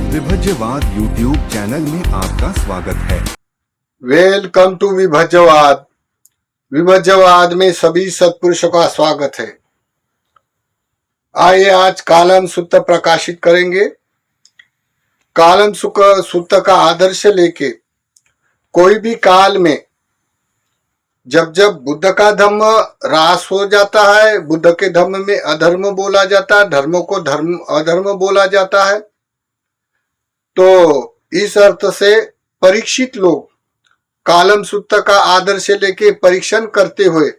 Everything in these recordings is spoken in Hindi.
विभज्यवाद यूट्यूब चैनल में आपका स्वागत है। Welcome to विभज्यवाद। विभज्यवाद में सभी सत्पुरुषों का स्वागत है। आइए आज कालम सूत्र प्रकाशित करेंगे। कालम सूत्र का आदर्श लेके कोई भी काल में जब जब बुद्ध का धर्म ह्रास हो जाता है, बुद्ध के धर्म में अधर्म बोला जाता है, धर्मों को अधर्म बोला जाता है, तो इस अर्थ से परीक्षित लोग कालम सूत्र का आदर्श लेके परीक्षण करते हुए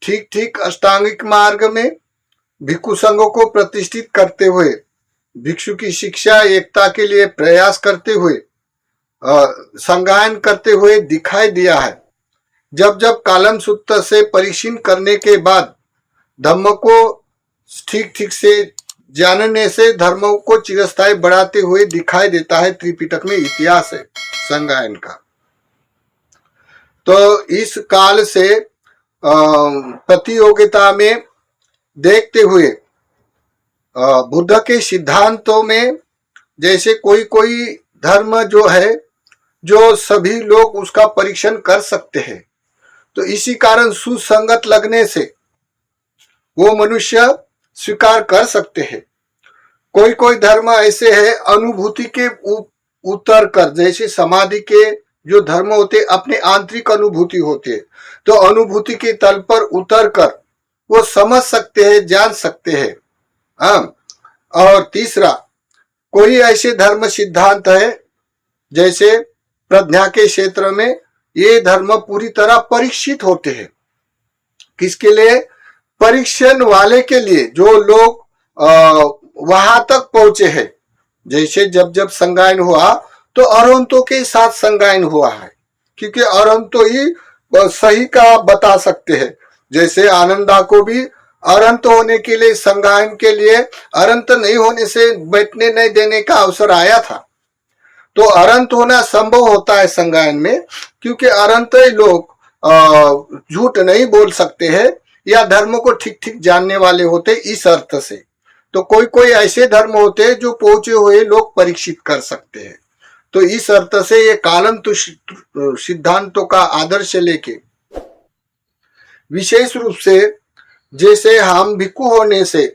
ठीक ठीक अष्टांगिक मार्ग में भिक्षु संघों को प्रतिष्ठित करते हुए भिक्षु की शिक्षा एकता के लिए प्रयास करते हुए संगायन करते हुए दिखाई दिया है। जब जब कालम सूत्र से परीक्षण करने के बाद धर्म को ठीक ठीक से जानने से धर्मों को चिरस्थायी बढ़ाते हुए दिखाई देता है। त्रिपिटक में इतिहास है संगायन का। तो इस काल से प्रतियोगिता में देखते हुए बुद्ध के सिद्धांतों में जैसे कोई कोई धर्म जो है जो सभी लोग उसका परीक्षण कर सकते हैं, तो इसी कारण सुसंगत लगने से वो मनुष्य स्वीकार कर सकते हैं। कोई कोई धर्म ऐसे है अनुभूति के उतर कर, जैसे समाधि के जो धर्म होते अपने आंतरिक अनुभूति होते, तो अनुभूति के तल पर उतर कर वो समझ सकते हैं, जान सकते हैं। और तीसरा कोई ऐसे धर्म सिद्धांत है जैसे प्रज्ञा के क्षेत्र में ये धर्म पूरी तरह परीक्षित होते हैं। किसके लिए? परीक्षण वाले के लिए, जो लोग वहां तक पहुंचे हैं। जैसे जब जब संगायन हुआ तो अरहंतों के साथ संगायन हुआ है, क्योंकि अरहंतो ही सही का बता सकते हैं। जैसे आनंदा को भी अरहंत होने के लिए संगायन के लिए अरहंत नहीं होने से बैठने नहीं देने का अवसर आया था। तो अरहंत होना संभव होता है संगायन में, क्योंकि अरहंत लोग झूठ नहीं बोल सकते हैं या धर्म को ठीक ठीक जानने वाले होते इस अर्थ से। तो कोई कोई ऐसे धर्म होते हैं जो पहुंचे हुए लोग परीक्षित कर सकते हैं। तो इस अर्थ से ये कालम सिद्धांतों का आदर्श लेके विशेष रूप से जैसे हम भिक्षु होने से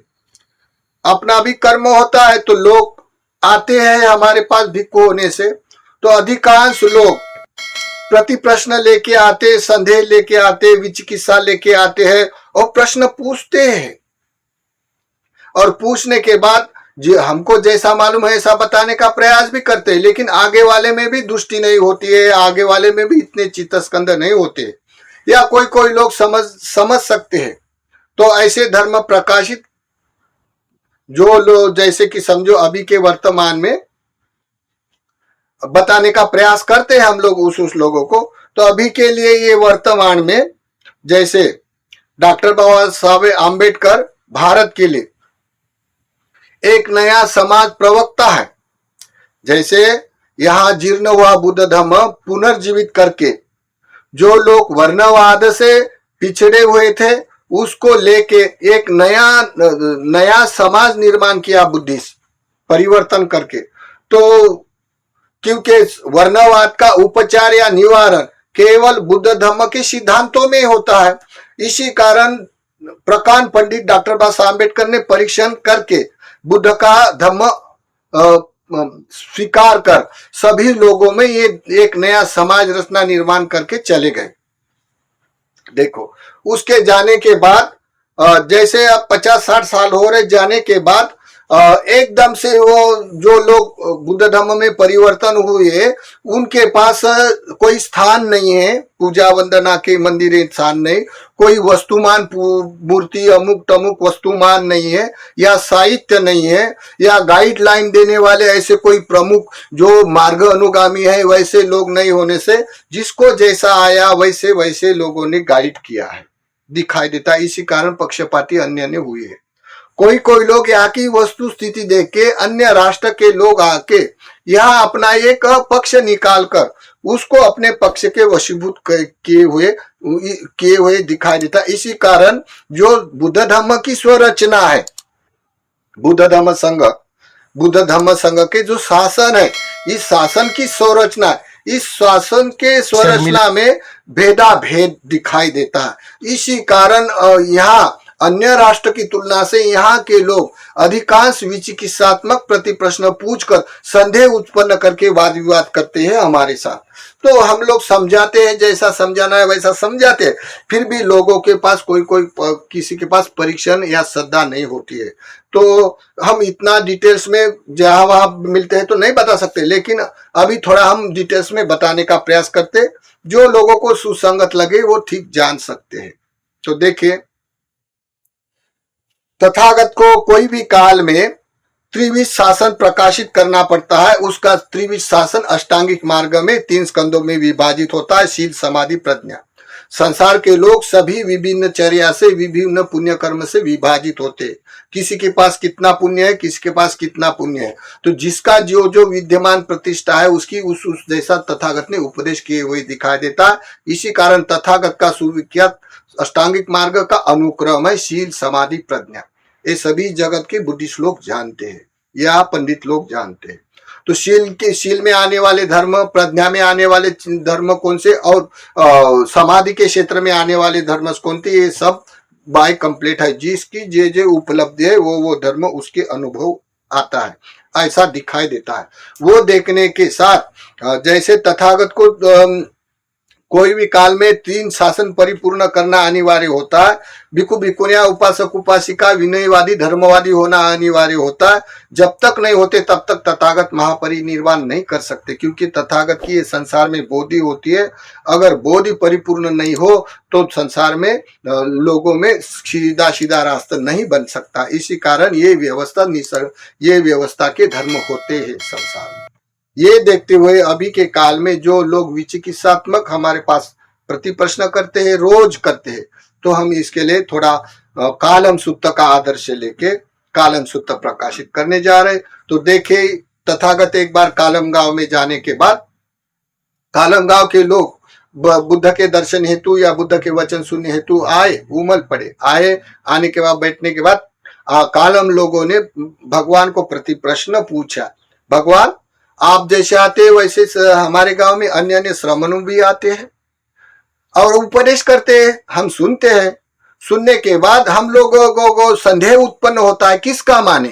अपना भी कर्म होता है, तो लोग आते हैं हमारे पास भिक्षु होने से, तो अधिकांश लोग प्रति प्रश्न लेके आते, संदेह लेके आते, विचिकित्सा लेके आते हैं और प्रश्न पूछते हैं। और पूछने के बाद जो हमको जैसा मालूम है ऐसा बताने का प्रयास भी करते हैं, लेकिन आगे वाले में भी दृष्टि नहीं होती है, आगे वाले में भी इतने चित्तस्कंध नहीं होते, या कोई कोई लोग समझ सकते हैं। तो ऐसे धर्म प्रकाशित जो लोग जैसे कि समझो अभी के वर्तमान में बताने का प्रयास करते हैं हम लोग उस लोगों को। तो अभी के लिए ये वर्तमान में जैसे डॉक्टर बाबा साहब आम्बेडकर भारत के लिए एक नया समाज प्रवक्ता है। जैसे यहाँ जीर्ण हुआ बुद्ध धर्म पुनर्जीवित करके जो लोग वर्णवाद से पिछड़े हुए थे उसको लेके एक नया समाज निर्माण किया बुद्धिस्ट परिवर्तन करके। तो क्योंकि वर्णवाद का उपचार या निवारण केवल बुद्ध धर्म के सिद्धांतों में होता है, इसी कारण प्रकांड पंडित डॉक्टर बाबा साहब आम्बेडकर ने परीक्षण करके बुद्ध का धर्म स्वीकार कर सभी लोगों में ये एक नया समाज रचना निर्माण करके चले गए। देखो उसके जाने के बाद जैसे अब 50-60 साल हो रहे, जाने के बाद एकदम से वो जो लोग बुद्ध धर्म में परिवर्तन हुए उनके पास कोई स्थान नहीं है, पूजा वंदना के मंदिर स्थान नहीं, कोई वस्तुमान मूर्ति अमुक तमुक वस्तुमान नहीं है, या साहित्य नहीं है, या गाइडलाइन देने वाले ऐसे कोई प्रमुख जो मार्ग अनुगामी है वैसे लोग नहीं होने से जिसको जैसा आया वैसे वैसे लोगों ने गाइड किया है, दिखाई देता है। इसी कारण पक्षपाती अन्य हुए हैं। कोई कोई लोग यहाँ की वस्तु स्थिति देख के अन्य राष्ट्र के लोग आके यहाँ अपना एक पक्ष निकाल कर उसको अपने पक्ष के वशीभूत किए हुए दिखाई देता। इसी कारण जो बुद्ध धर्म की स्वरचना है, बुद्ध धर्म संघ बुद्ध धम्म संघ के जो शासन है, इस शासन की संरचना, इस शासन के संरचना में भेदा भेद दिखाई देता है। इसी कारण यहाँ अन्य राष्ट्र की तुलना से यहाँ के लोग अधिकांश विचिकित्सात्मक प्रति प्रश्न पूछकर संदेह उत्पन्न करके वाद विवाद करते हैं हमारे साथ। तो हम लोग समझाते हैं, जैसा समझाना है वैसा समझाते हैं, फिर भी लोगों के पास किसी के पास परीक्षण या श्रद्धा नहीं होती है। तो हम इतना डिटेल्स में जहां वहां मिलते हैं तो नहीं बता सकते, लेकिन अभी थोड़ा हम डिटेल्स में बताने का प्रयास करते, जो लोगों को सुसंगत लगे वो ठीक जान सकते हैं। तो देखिए, तथागत को कोई भी काल में त्रिविध शासन प्रकाशित करना पड़ता है। उसका त्रिविध शासन अष्टांगिक मार्ग में 3 स्कंदों में विभाजित होता है, शील, समाधि, प्रज्ञा। संसार के लोग सभी विभिन्न चर्या से, विभिन्न पुण्य कर्म से विभाजित होते। किसी के पास कितना पुण्य है, किसी के पास कितना पुण्य है, तो जिसका जो जो विद्यमान प्रतिष्ठा है उसकी उस जैसा तथागत ने उपदेश किए हुए दिखाई देता है। इसी कारण तथागत का सुविख्यात अष्टांगिक मार्ग का अनुक्रम है शील, समाधि, प्रज्ञा। ये सभी जगत के बुद्धिस्ट लोग जानते हैं या पंडित लोग जानते हैं। तो शील में आने वाले धर्म, प्रज्ञा में आने वाले धर्म कौन से, और समाधि के क्षेत्र में आने वाले धर्म कौन थे, ये सब बाय कंप्लीट है। जिसकी जे उपलब्धि है वो धर्म उसके अनुभव आता है, ऐसा दिखाई देता है। वो देखने के साथ जैसे तथागत को कोई भी काल में 3 शासन परिपूर्ण करना अनिवार्य होता है। भिक्षु भिक्षुनिया, उपासक उपासिका, विनयवादी धर्मवादी होना अनिवार्य होता है। जब तक नहीं होते तब तक तथागत महापरिनिर्वाण नहीं कर सकते, क्योंकि तथागत की ये संसार में बोधि होती है। अगर बोधि परिपूर्ण नहीं हो तो संसार में लोगों में सीधा रास्ता नहीं बन सकता। इसी कारण ये व्यवस्था के धर्म होते हैं संसार में। ये देखते हुए अभी के काल में जो लोग विचिकित्सात्मक हमारे पास प्रति प्रश्न करते हैं, रोज करते हैं, तो हम इसके लिए थोड़ा कालम सूत्र का आदर्श लेके कालम सूत्र प्रकाशित करने जा रहे। तो देखे, तथागत एक बार कालम गांव में जाने के बाद कालम गांव के लोग बुद्ध के दर्शन हेतु या बुद्ध के वचन सुनने हेतु आए, उमल पड़े। आने के बाद बैठने के बाद कालम लोगों ने भगवान को प्रति प्रश्न पूछा, भगवान आप जैसे आते हैं वैसे हमारे गांव में अन्य अन्य श्रमणु भी आते हैं और उपदेश करते हैं, हम सुनते हैं। सुनने के बाद हम लोगों को संदेह उत्पन्न होता है, किसका माने?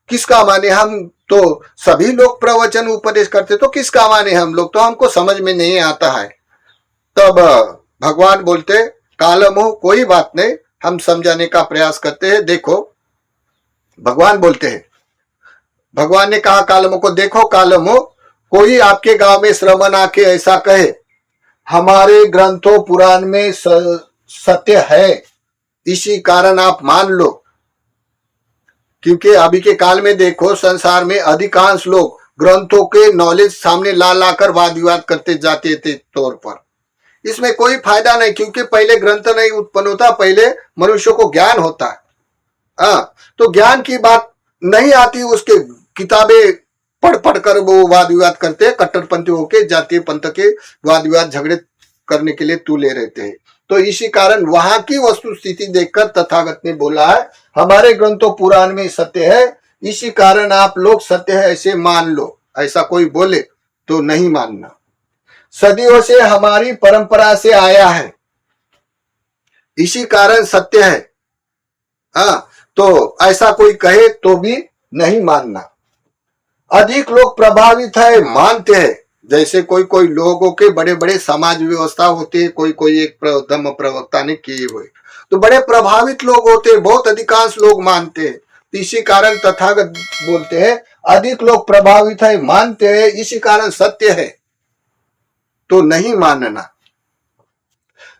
किसका माने? हम तो सभी लोग प्रवचन उपदेश करते, तो किसका माने हम लोग? तो हमको समझ में नहीं आता है। तब भगवान बोलते, कालम हो, कोई बात नहीं, हम समझाने का प्रयास करते हैं। देखो, भगवान बोलते हैं, भगवान ने कहा कालमो को, देखो कालमो, कोई आपके गांव में श्रमण आके ऐसा कहे हमारे ग्रंथों पुराण में सत्य है, इसी कारण आप मान लो। क्योंकि अभी के काल में देखो, संसार में अधिकांश लोग ग्रंथों के नॉलेज सामने ला कर वाद विवाद करते जाते थे तौर पर। इसमें कोई फायदा नहीं, क्योंकि पहले ग्रंथ नहीं उत्पन्न होता, पहले मनुष्य को ज्ञान होता है। तो ज्ञान की बात नहीं आती, उसके किताबें पढ़ कर वो वाद विवाद करते हैं, कट्टरपंथी होके जातीय पंथ के वाद विवाद झगड़े करने के लिए तुले रहते हैं। तो इसी कारण वहां की वस्तु स्थिति देखकर तथागत ने बोला है, हमारे ग्रंथों पुराण में सत्य है, इसी कारण आप लोग सत्य है ऐसे मान लो। ऐसा कोई बोले तो नहीं मानना। सदियों से हमारी परंपरा से आया है, इसी कारण सत्य है। तो ऐसा कोई कहे तो भी नहीं मानना। अधिक लोग प्रभावित है, मानते हैं। जैसे कोई लोगों के बड़े बड़े समाज व्यवस्था होते हैं, कोई एक धम्म प्रवक्ता ने किए हुए, तो बड़े प्रभावित लोग होते हैं, बहुत अधिकांश लोग मानते हैं। तो इसी कारण तथागत बोलते हैं, अधिक लोग प्रभावित है, मानते हैं, इसी कारण सत्य है, तो नहीं मानना।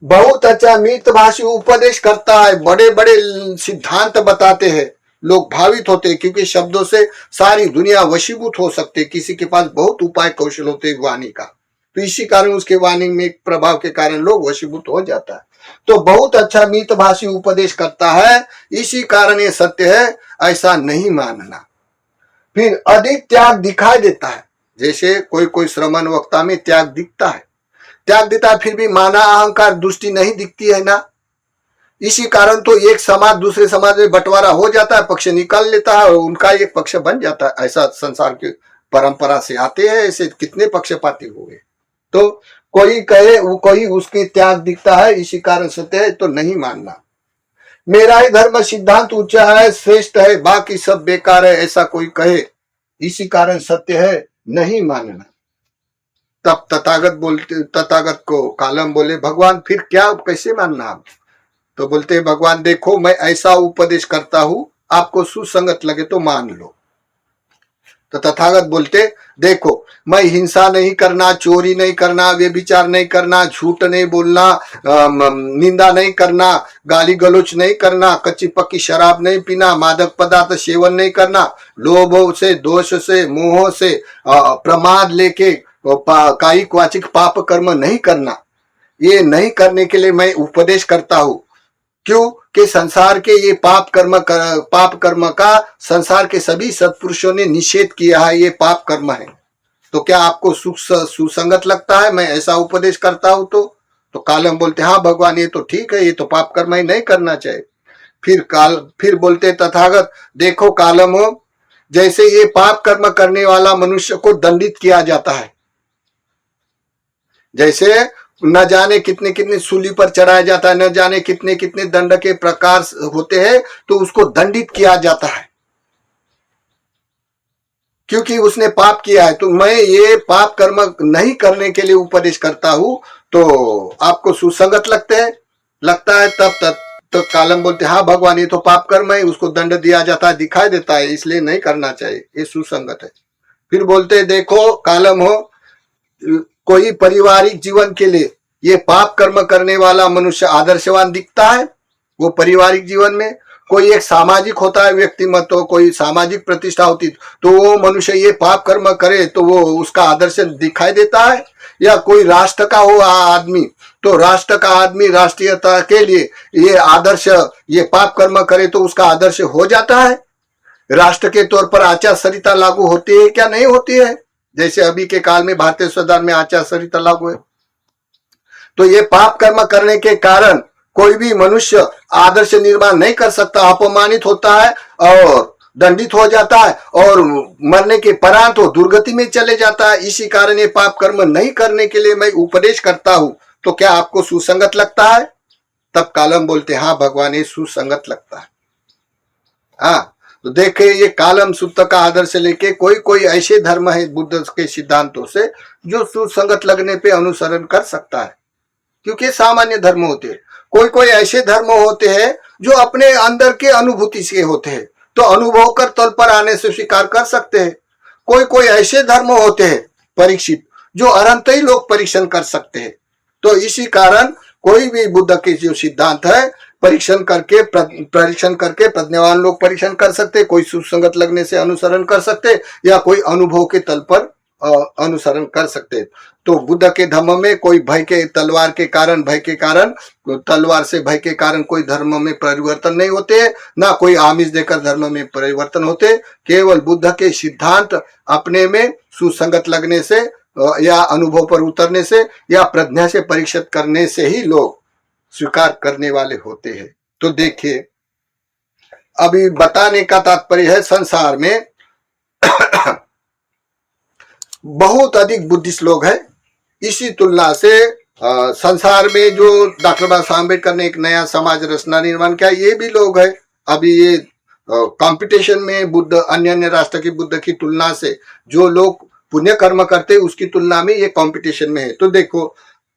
बहुत अच्छा मितभाषी उपदेश करता है, बड़े बड़े सिद्धांत बताते हैं, लोग भावित होते हैं, क्योंकि शब्दों से सारी दुनिया वशीभूत हो सकती है। किसी के पास बहुत उपाय कौशल होते हैं वाणी का, तो इसी कारण उसके वाणी में एक प्रभाव के कारण लोग वशीभूत हो जाता है। तो बहुत अच्छा मितभाषी उपदेश करता है, इसी कारण ये सत्य है, ऐसा नहीं मानना। फिर अधिक त्याग दिखाई देता है, जैसे कोई श्रमण वक्ता में त्याग दिखता है, फिर भी माना अहंकार दृष्टि नहीं दिखती है ना। इसी कारण तो एक समाज दूसरे समाज में बंटवारा हो जाता है, पक्ष निकाल लेता है और उनका एक पक्ष बन जाता है। ऐसा संसार की परंपरा से आते हैं, ऐसे कितने पक्षपाती हुए। तो कोई कहे वो कोई उसके त्याग दिखता है, इसी कारण सत्य है तो नहीं मानना। मेरा ही धर्म सिद्धांत ऊंचा है, श्रेष्ठ है, बाकी सब बेकार है, ऐसा कोई कहे, इसी कारण सत्य है नहीं मानना। तब तथागत को कालम बोले, भगवान फिर क्या कैसे मानना आप? तो बोलते भगवान देखो मैं ऐसा उपदेश करता हूं, आपको सुसंगत लगे तो मान लो। तो तथागत बोलते देखो मैं हिंसा नहीं करना, चोरी नहीं करना, व्यभिचार नहीं करना, झूठ नहीं बोलना, निंदा नहीं करना, गाली गलौच नहीं करना, कच्ची पक्की शराब नहीं पीना, मादक पदार्थ सेवन नहीं करना, लोभ से, दोष से, मोह से, प्रमाद लेके कायिक वाचिक पाप कर्म नहीं करना। ये नहीं करने के लिए मैं उपदेश करता हूं। क्यों कि संसार के ये पाप कर्म का संसार के सभी सत्पुरुषों ने निषेध किया है, ये पाप कर्म है। तो क्या आपको सुसंगत लगता है मैं ऐसा उपदेश करता हूं? तो कालम बोलते हाँ भगवान ये तो ठीक है, ये तो पाप कर्म ही नहीं करना चाहिए। फिर बोलते तथागत देखो कालम हो, जैसे ये पाप कर्म करने वाला मनुष्य को दंडित किया जाता है, जैसे न जाने कितने कितने सूली पर चढ़ाया जाता है, न जाने कितने कितने दंड के प्रकार होते हैं, तो उसको दंडित किया जाता है क्योंकि उसने पाप किया है। तो मैं ये पाप कर्म नहीं करने के लिए उपदेश करता हूं, तो आपको सुसंगत लगता है तब तो कालम बोलते हाँ भगवान ये तो पाप कर्म है, उसको दंड दिया जाता है, दिखाई देता है, इसलिए नहीं करना चाहिए, ये सुसंगत है। फिर बोलते देखो कालम हो, कोई पारिवारिक जीवन के लिए ये पाप कर्म करने वाला मनुष्य आदर्शवान दिखता है, वो पारिवारिक जीवन में कोई एक सामाजिक होता है व्यक्तिमत्व, कोई सामाजिक प्रतिष्ठा होती, तो वो मनुष्य ये पाप कर्म करे तो वो उसका आदर्श दिखाई देता है। या कोई राष्ट्र का हो आदमी, तो राष्ट्र का आदमी राष्ट्रीयता के लिए ये आदर्श ये पाप कर्म करे तो उसका आदर्श हो जाता है। राष्ट्र के तौर पर आचार संहिता लागू होती है क्या नहीं होती है? जैसे अभी के काल में भारतीय संविधान में आचार संहिता लागू है। तो ये पाप कर्म करने के कारण कोई भी मनुष्य आदर्श निर्माण नहीं कर सकता, अपमानित होता है और दंडित हो जाता है और मरने के परांत वो दुर्गति में चले जाता है। इसी कारण ये पाप कर्म नहीं करने के लिए मैं उपदेश करता हूं। तो क्या आपको सुसंगत लगता है? तब कालम बोलते हाँ भगवान ये सुसंगत लगता है। हाँ तो देखे ये कालम सूत्र का आदर्श लेके कोई ऐसे धर्म है बुद्ध के सिद्धांतों से जो सुसंगत लगने पे अनुसरण कर सकता है, क्योंकि सामान्य धर्म होते हैं। कोई ऐसे धर्म होते हैं जो अपने अंदर के अनुभूति से होते हैं, तो अनुभव कर तल पर आने से स्वीकार कर सकते हैं। कोई ऐसे धर्म होते हैं परीक्षित जो अनंत ही लोग परीक्षण कर सकते हैं। तो इसी कारण कोई भी बुद्ध के जो सिद्धांत है परीक्षण करके प्रज्ञावान लोग परीक्षण कर सकते, कोई सुसंगत लगने से अनुसरण कर सकते या कोई अनुभव के तल पर अनुसरण कर सकते। तो बुद्ध के धर्म में कोई भय के तलवार से भय के कारण कोई धर्म में परिवर्तन नहीं होते, ना कोई आमिष देकर धर्म में परिवर्तन होते। केवल बुद्ध के सिद्धांत अपने में सुसंगत लगने से या अनुभव पर उतरने से या प्रज्ञा से परीक्षित करने से ही लोग स्वीकार करने वाले होते हैं। तो देखिए अभी बताने का तात्पर्य है संसार में बहुत अधिक बुद्धिस्ट लोग हैं। इसी तुलना से संसार में जो डॉक्टर बाबा साहब अम्बेडकर ने एक नया समाज रचना निर्माण किया, ये भी लोग हैं। अभी ये कंपटीशन में बुद्ध अन्य राष्ट्र की बुद्ध की तुलना से जो लोग पुण्य कर्म करते उसकी तुलना में ये कंपटीशन में है। तो देखो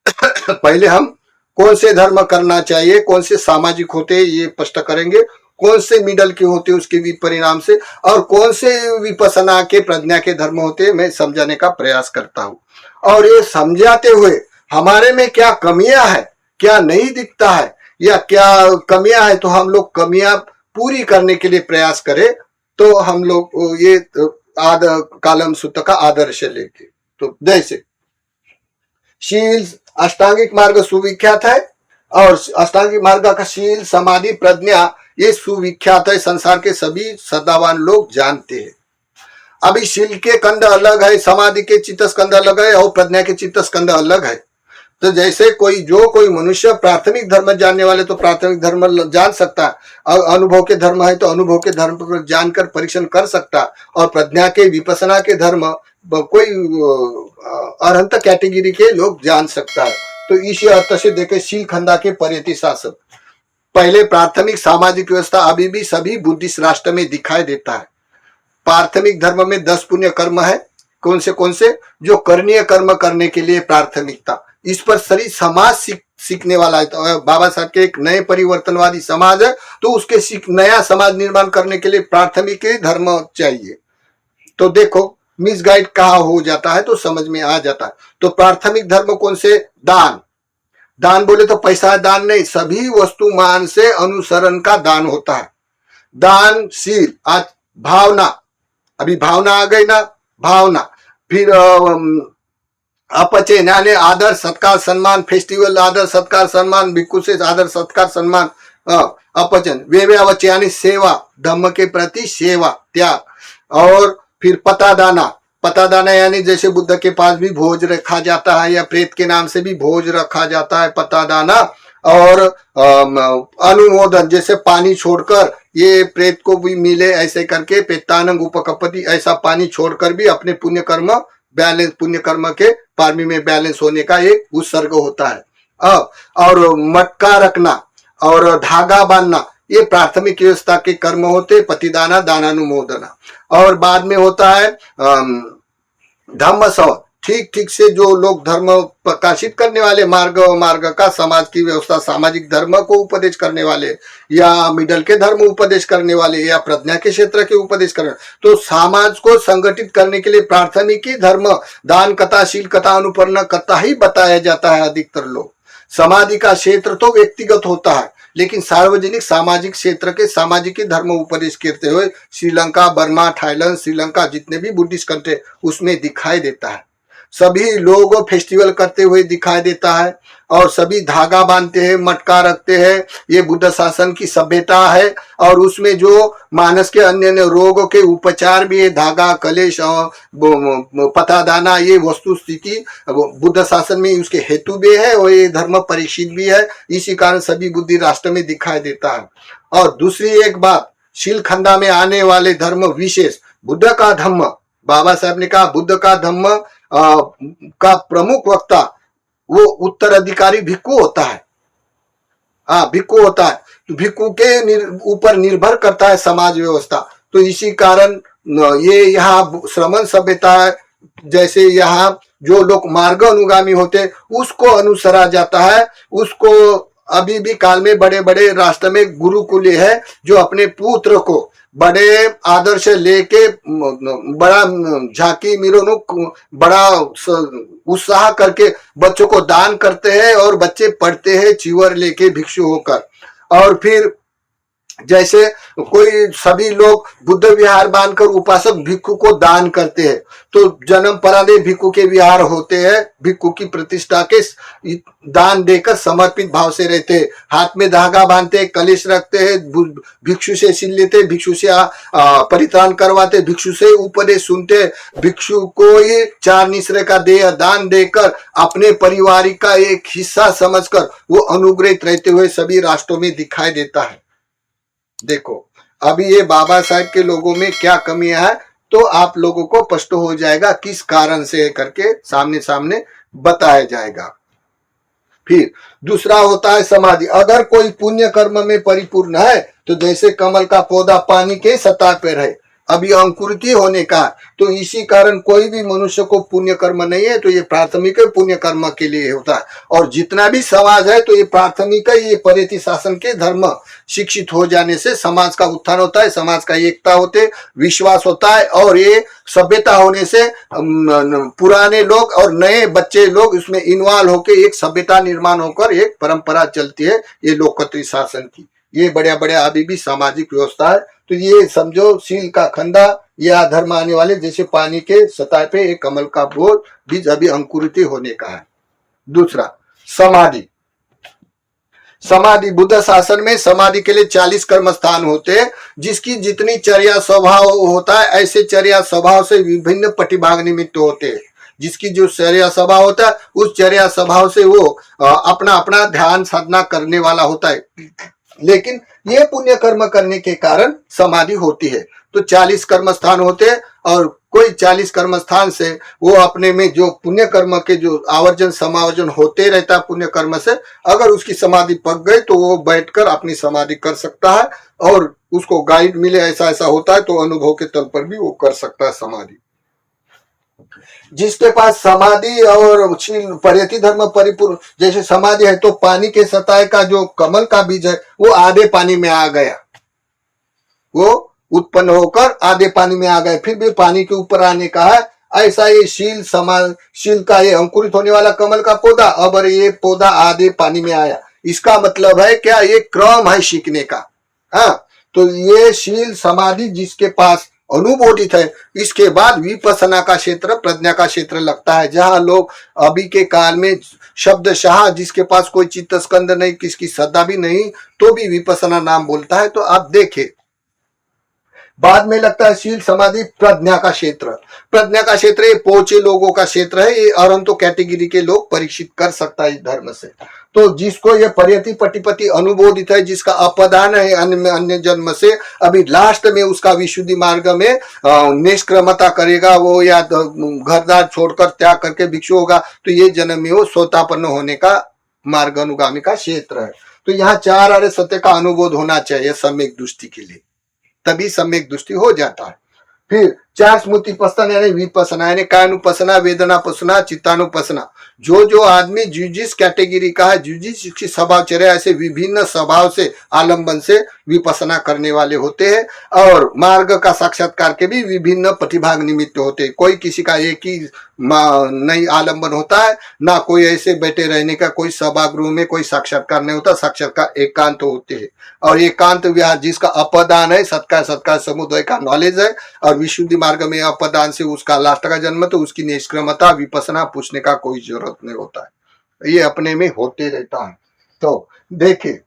पहले हम कौन से धर्म करना चाहिए, कौन से सामाजिक होते हैं ये स्पष्ट करेंगे, कौन से मिडल के होते हैं उसके परिणाम से, और कौन से विपसना के प्रज्ञा के धर्म होते हैं मैं समझाने का प्रयास करता हूं। और ये समझाते हुए हमारे में क्या कमियां है, क्या नहीं दिखता है या क्या कमियां है, तो हम लोग कमियां पूरी करने के लिए प्रयास करें। तो हम लोग ये कालम सूत्र का आदर्श लेके, तो जैसे शील अष्टांगिक मार्ग सुविख्यात है और अष्टांगिक मार्ग का शील समाधि प्रज्ञा ये सुविख्यात है, संसार के सभी सदावान लोग जानते हैं। अभी शील के कंड अलग है, समाधि के चित्त स्कंद अलग है और प्रज्ञा के चित्त स्कंद अलग है। तो जैसे कोई मनुष्य प्राथमिक धर्म जानने वाले तो प्राथमिक धर्म जान सकता है, और अनुभव के धर्म है तो अनुभव के धर्म पर जानकर परीक्षण कर सकता है, और प्रज्ञा के विपसना के धर्म कोई अरहंत कैटेगरी के लोग जान सकता है। तो इसी अर्थ से देखे शीलखंडा के परियति शासन पहले प्राथमिक सामाजिक व्यवस्था अभी भी सभी बुद्धिस्ट राष्ट्र में दिखाई देता है। प्राथमिक धर्म में 10 पुण्य कर्म है। कौन से जो करणीय कर्म करने के लिए प्राथमिकता, इस पर सभी समाज सीखने वाला है। तो बाबा साहब के एक नए परिवर्तनवादी समाज है, तो उसके नया समाज निर्माण करने के लिए प्राथमिक धर्म चाहिए। तो देखो मिसगाइड कहाँ हो जाता है तो समझ में आ जाता है। तो प्राथमिक धर्म कौन से? दान बोले तो पैसा दान नहीं, सभी वस्तु मान से अनुसरण का दान होता है। दानशील। आज भावना, अभी भावना आ गई ना, भावना। फिर अपचे यानी आदर सत्कार सम्मान, फेस्टिवल आदर सत्कार सम्मान, भिक्खु से आदर सत्कार सम्मान, अपचन। वेव्यावच यानी सेवा, धम्म के प्रति सेवा त्याग। और फिर पतादाना यानी जैसे बुद्ध के पास भी भोज रखा जाता है, या प्रेत के नाम से भी भोज रखा जाता है, पतादाना। और अनुमोदन, जैसे पानी छोड़कर ये प्रेत को भी मिले, ऐसे करके पेतानंग उपकपति, ऐसा पानी छोड़कर भी अपने पुण्य कर्म के पारमी में बैलेंस होने का एक उत्सर्ग होता है। और मटका रखना और धागा बांधना, ये प्राथमिक व्यवस्था के कर्म होते, पतिदाना दानानुमोदना। और बाद में होता है धम्म सव, ठीक से जो लोग धर्म प्रकाशित करने वाले, मार्ग का समाज की व्यवस्था, सामाजिक धर्म को उपदेश करने वाले, या मिडल के धर्म उपदेश करने वाले, या प्रज्ञा के क्षेत्र के उपदेश करने, तो समाज को संगठित करने के लिए प्राथमिक धर्म दान कथा, शील कथा, अनुपन्न कथा ही बताया जाता है। अधिकतर लोग समाधि का क्षेत्र तो व्यक्तिगत होता है, लेकिन सार्वजनिक सामाजिक क्षेत्र के सामाजिक धर्म उपदेश करते हुए श्रीलंका, बर्मा, थाईलैंड, श्रीलंका जितने भी बुद्धिस्ट कंट्री उसमें दिखाई देता है। सभी लोग फेस्टिवल करते हुए दिखाई देता है, और सभी धागा बांधते हैं, मटका रखते हैं। ये बुद्ध शासन की सभ्यता है, और उसमें जो मानस के अन्य रोगों के उपचार भी है, धागा, कलेश, पतादाना, ये वस्तु स्थिति बुद्ध शासन में उसके हेतु भी है, और ये धर्म परीक्षित भी है। इसी कारण सभी बुद्धि राष्ट्र में दिखाई देता है। और दूसरी एक बात, शीलखंडा में आने वाले धर्म विशेष, बुद्ध का धम्म, बाबा साहब ने कहा बुद्ध का धम्म का प्रमुख वक्ता वो उत्तराधिकारी भिक्खु होता है। भिक्खु होता है, तो भिक्खु के ऊपर निर्भर करता है समाज व्यवस्था। तो इसी कारण ये यहाँ श्रमण सभ्यता है, जैसे यहाँ जो लोग मार्ग अनुगामी होते उसको अनुसरा जाता है। उसको अभी भी काल में बड़े बड़े राष्ट्र में गुरुकुल है, जो अपने पुत्र को बड़े आदर से लेके बड़ा झांकी मिरोनुक, बड़ा उत्साह करके बच्चों को दान करते हैं, और बच्चे पढ़ते हैं चिवर लेके भिक्षु होकर। और फिर जैसे कोई सभी लोग बुद्ध विहार बांधकर उपासक भिक्खु को दान करते हैं, तो जन्म पराने भिक्खु के विहार होते हैं, भिक्खु की प्रतिष्ठा के दान देकर समर्पित भाव से रहते हैं। हाथ में धागा बांधते, कलेश रखते हैं, भिक्षु से सील लेते, भिक्षु से परित्राण करवाते, भिक्षु से उपदेश सुनते, भिक्षु को ही 4 निश्रे का देह दान देकर अपने परिवार का एक हिस्सा समझकर वो अनुग्रहित रहते हुए सभी राष्ट्रों में दिखाई देता है। देखो अभी ये बाबा साहब के लोगों में क्या कमियां है, तो आप लोगों को स्पष्ट हो जाएगा किस कारण से करके सामने सामने बताया जाएगा। फिर दूसरा होता है समाधि। अगर कोई पुण्य कर्म में परिपूर्ण है, तो जैसे कमल का पौधा पानी के सतह पर है, अभी अंकुरित होने का, तो इसी कारण कोई भी मनुष्य को पुण्य कर्म नहीं है, तो ये प्राथमिक पुण्य कर्म के लिए होता है। और जितना भी समाज है, तो ये प्राथमिक ये परियति शासन के धर्म शिक्षित हो जाने से समाज का उत्थान होता है, समाज का एकता होते, विश्वास होता है, और ये सभ्यता होने से पुराने लोग और नए बच्चे लोग उसमें इन्वॉल्व होकर एक सभ्यता निर्माण होकर एक परंपरा चलती है, ये लोकतंत्र शासन की। ये बढ़िया अभी भी सामाजिक व्यवस्था है। तो ये समझो शील का खंडा, या धर्म आने वाले जैसे पानी के सतह पे एक कमल का बीज अभी अंकुरित होने का है। दूसरा समाधि। बुद्ध शासन में समाधि के लिए 40 कर्म स्थान होते हैं, जिसकी जितनी चर्या स्वभाव होता है, ऐसे चर्या स्वभाव से विभिन्न प्रतिभाग निमित्त होते हैं। जिसकी जो चर्या स्वभाव होता है उस चर्या स्वभाव से वो अपना अपना ध्यान साधना करने वाला होता है। लेकिन ये पुण्य कर्म करने के कारण समाधि होती है। तो 40 कर्म स्थान होते हैं और कोई 40 कर्म स्थान से वो अपने में जो पुण्य कर्म के जो आवर्जन समावर्जन होते रहता है पुण्य कर्म से, अगर उसकी समाधि पक गई तो वो बैठकर अपनी समाधि कर सकता है और उसको गाइड मिले ऐसा ऐसा होता है तो अनुभव के तल पर भी वो कर सकता है समाधि। जिसके पास समाधि और पर्यति धर्म परिपूर्ण, जैसे समाधि है तो पानी के सतह का जो कमल का बीज है वो आधे पानी में आ गया, वो उत्पन्न होकर आधे पानी में आ गए, फिर भी पानी के ऊपर आने का है। ऐसा ये शील का ये अंकुरित होने वाला कमल का पौधा, अब ये पौधा आधे पानी में आया, इसका मतलब है क्या, ये क्रम है सीखने का। हाँ, तो ये शील समाधि जिसके पास अनुभूतित है, इसके बाद विपसना का क्षेत्र प्रज्ञा का क्षेत्र लगता है, जहां लोग अभी के काल में शब्दशाह जिसके पास कोई चित्त स्कंद नहीं, किसकी सत्ता भी नहीं, तो भी विपसना नाम बोलता है। तो आप देखें बाद में लगता है शील समाधि प्रज्ञा का क्षेत्र। प्रज्ञा का क्षेत्र ये पहुंचे लोगों का क्षेत्र है, ये अरंतो कैटेगरी के लोग परीक्षित कर सकता है इस धर्म से। तो जिसको ये पर्यति पटिपति अनुबोधित है, जिसका अपदान है अन्य जन्म से, अभी लास्ट में उसका विशुद्धि मार्ग में निष्क्रमता करेगा वो, या घरदार छोड़कर त्याग करके भिक्षु होगा, तो ये जन्म में वो सोतापन्न होने का मार्ग अनुगामी का क्षेत्र है। तो यहाँ 4 आर्य सत्य का अनुबोध होना चाहिए सम्यक दृष्टि के लिए, तभी सम्यक दृष्टि हो जाता है। फिर 4 स्मृति पसना यानी विपसना, यानी कायानुपसना, वेदनापसना, चित्तानुपसना। जो आदमी जिस कैटेगरी का है, जिसकी स्वभावचर्या ऐसे विभिन्न स्वभाव से आलंबन से विपसना करने वाले होते हैं, और मार्ग का साक्षात्कार के भी विभिन्न प्रतिभाग निमित्त होते हैं। कोई किसी का एक ही नहीं आलंबन होता है, ना कोई ऐसे बैठे रहने का कोई सभागृह में कोई साक्षात्कार नहीं होता, साक्षात्कार एकांत होते हैं। और एकांत विहार जिसका अपदान है, सत्कार समुदाय का नॉलेज है, और विशुद्धि मार्ग में अपदान से उसका लास्ट का जन्म, तो उसकी निष्क्रमता विपसना पूछने का कोई जरूरत नहीं होता है, ये अपने में होते रहता है। तो देखिए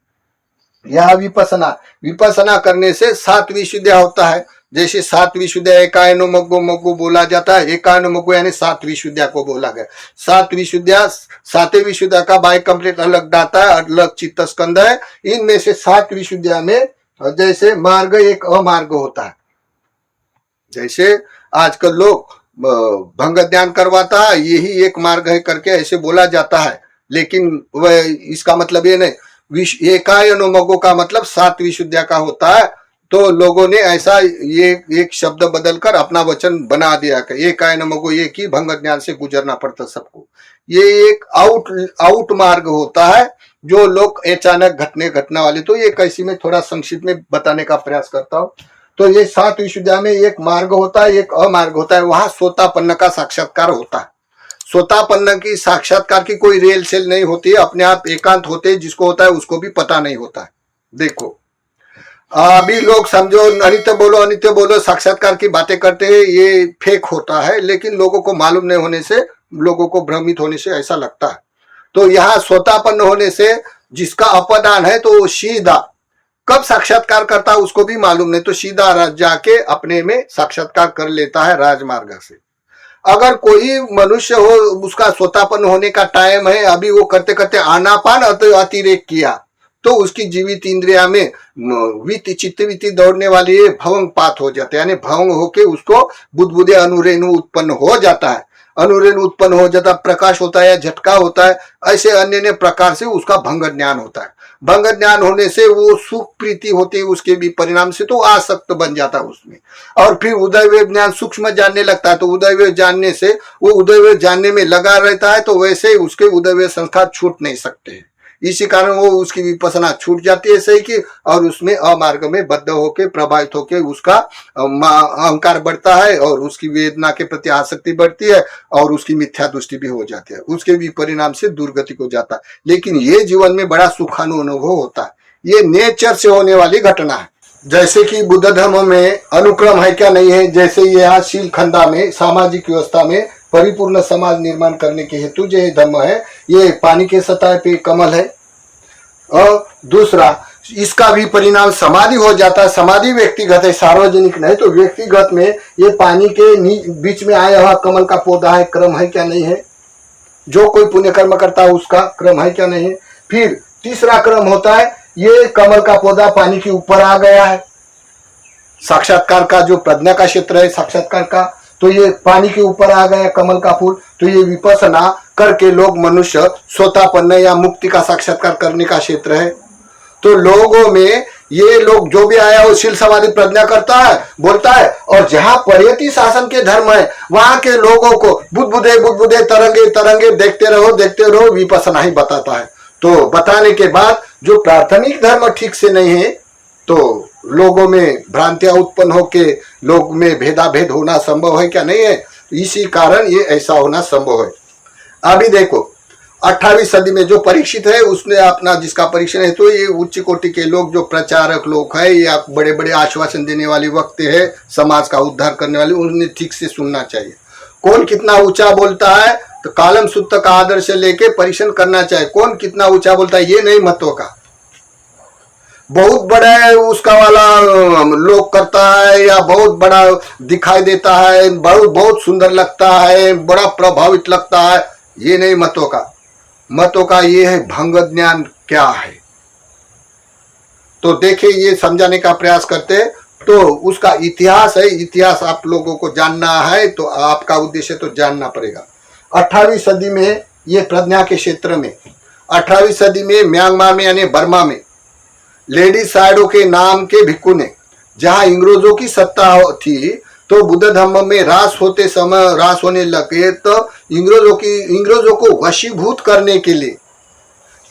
यह विपसना करने से 7 विशुद्धिया होता है। जैसे 7 विशुद्धिया एकायनो मग्गो मग्गो बोला जाता है, एकायनो मग्गो यानी 7 विशुद्धिया को बोला गया। 7 विशुद्धिया, 7 विशुद्धिया का बाय कंप्लीट अलग दाता है, अलग चित्त स्कंद है। इनमें से 7 विशुद्धिया में जैसे मार्ग एक अमार्ग होता है, जैसे आजकल लोग भंग ध्यान करवाता है, यही एक मार्ग है करके ऐसे बोला जाता है, लेकिन वह इसका मतलब ये नहीं। एकायनो मग्गो का मतलब 7 विशुद्धिया का होता है, तो लोगों ने ऐसा ये एक शब्द बदलकर अपना वचन बना दिया कि एकायनो मग्गो, ये की भंग ज्ञान से गुजरना पड़ता सबको। ये एक आउट मार्ग होता है जो लोग अचानक घटने वाले। तो ये कैसी में थोड़ा संक्षिप्त में बताने का प्रयास करता हूँ। तो ये 7 विशुद्धिया में एक मार्ग होता है, एक अमार्ग होता है। वहां सोतापन्न का साक्षात्कार होता है। सोतापन्न की साक्षात्कार की कोई रेल सेल नहीं होती है, अपने आप एकांत होते हैं, जिसको होता है उसको भी पता नहीं होता है। देखो अभी लोग समझो अनित्य बोलो साक्षात्कार की बातें करते हैं, ये फेक होता है, लेकिन लोगों को मालूम नहीं होने से, लोगों को भ्रमित होने से ऐसा लगता है। तो यहाँ सोतापन्न होने से जिसका अपदान है तो वो सीधा कब साक्षात्कार करता है उसको भी मालूम नहीं, तो सीधा जाके अपने में साक्षात्कार कर लेता है राजमार्ग से। अगर कोई मनुष्य हो, उसका सोतापन्न होने का टाइम है, अभी वो करते करते आनापान अतिरेक किया, तो उसकी जीवित इंद्रिया में चित्तवृत्ति दौड़ने वाली भवंगपात हो जाता है, यानी भवंग होके उसको बुद्धबुद्धे अनुरेणु उत्पन्न हो जाता है। अनुरेणु उत्पन्न हो जाता, प्रकाश होता है या झटका होता है, ऐसे अन्य प्रकार से उसका भंग ज्ञान होता है। भंग ज्ञान होने से वो सुख प्रीति होती है, उसके भी परिणाम से तो आसक्त बन जाता है उसमें। और फिर उदयवेय ज्ञान सूक्ष्म जानने लगता है, तो उदयवेय जानने से वो उदयवेय जानने में लगा रहता है, तो वैसे उसके उदयवेय संस्कार छूट नहीं सकते हैं। इसी कारण वो उसकी विपसना छूट जाती है सही की, और उसमें अमार्ग में बद्ध होके प्रभावित होके उसका अहंकार बढ़ता है, और उसकी वेदना के प्रति आसक्ति बढ़ती है, और उसकी मिथ्या दृष्टि भी हो जाती है, उसके भी परिणाम से दुर्गति को जाता है। लेकिन ये जीवन में बड़ा सुखानुभव होता है, ये नेचर से होने वाली घटना है। जैसे कि बुद्ध धर्म में अनुक्रम है क्या नहीं है, जैसे यहाँ शील खंडा में सामाजिक व्यवस्था में परिपूर्ण समाज निर्माण करने के हेतु जो धर्म है, ये पानी के सतह पे कमल है। और दूसरा इसका भी परिणाम समाधि हो जाता है। समाधि व्यक्तिगत है, सार्वजनिक नहीं। तो व्यक्तिगत में ये पानी के बीच में आया हुआ कमल का पौधा है, क्रम है क्या नहीं है? जो कोई पुण्य कर्म करता है उसका क्रम है क्या नहीं है? फिर तीसरा क्रम होता है, ये कमल का पौधा पानी के ऊपर आ गया है, साक्षात्कार का जो प्रज्ञा का क्षेत्र है साक्षात्कार का, तो ये पानी के ऊपर आ गया कमल का फूल। तो ये विपස්සना करके लोग मनुष्य सोतापन्न या मुक्ति का साक्षात्कार करने का क्षेत्र है। तो लोगों में ये लोग जो भी आया वो शील समाधि प्रज्ञा करता है, बोलता है, और जहां परियति शासन के धर्म है वहां के लोगों को बुद्ध तरंगे तरंगे देखते रहो विपස්සना ही बताता है। तो बताने के बाद जो प्राथमिक धर्म ठीक से नहीं है तो लोगों में भ्रांतियां उत्पन्न होके लोग में भेदाभेद होना संभव है क्या नहीं है? इसी कारण ये ऐसा होना संभव है। अभी देखो 18वीं सदी में जो परीक्षित है उसने अपना जिसका परीक्षण है, तो ये उच्च कोटि के लोग जो प्रचारक लोग है या बड़े बड़े आश्वासन देने वाले वक्त है, समाज का उद्धार करने वाले, उन्हें ठीक से सुनना चाहिए। कौन कितना ऊंचा बोलता है तो कालम सूत्र का आदर्श लेके परीक्षण करना चाहिए। कौन कितना ऊंचा बोलता है ये नहीं महत्व का, बहुत बड़ा है उसका वाला लोग करता है या बहुत बड़ा दिखाई देता है, बहुत सुंदर लगता है, बड़ा प्रभावित लगता है, ये नहीं महत्व का। महत्व का ये है भंग ज्ञान क्या है। तो देखिए ये समझाने का प्रयास करते हैं। तो उसका इतिहास है, इतिहास आप लोगों को जानना है तो आपका उद्देश्य तो जानना पड़ेगा। 18वीं सदी में ये प्रज्ञा के क्षेत्र में 18वीं सदी में म्यांमार में यानी बर्मा में लेडी साइडो के नाम के भिक्खु ने, जहां अंग्रेजों की सत्ता थी, तो बुद्ध धर्म में रास होने लगे, तो अंग्रेजों को वशीभूत करने के लिए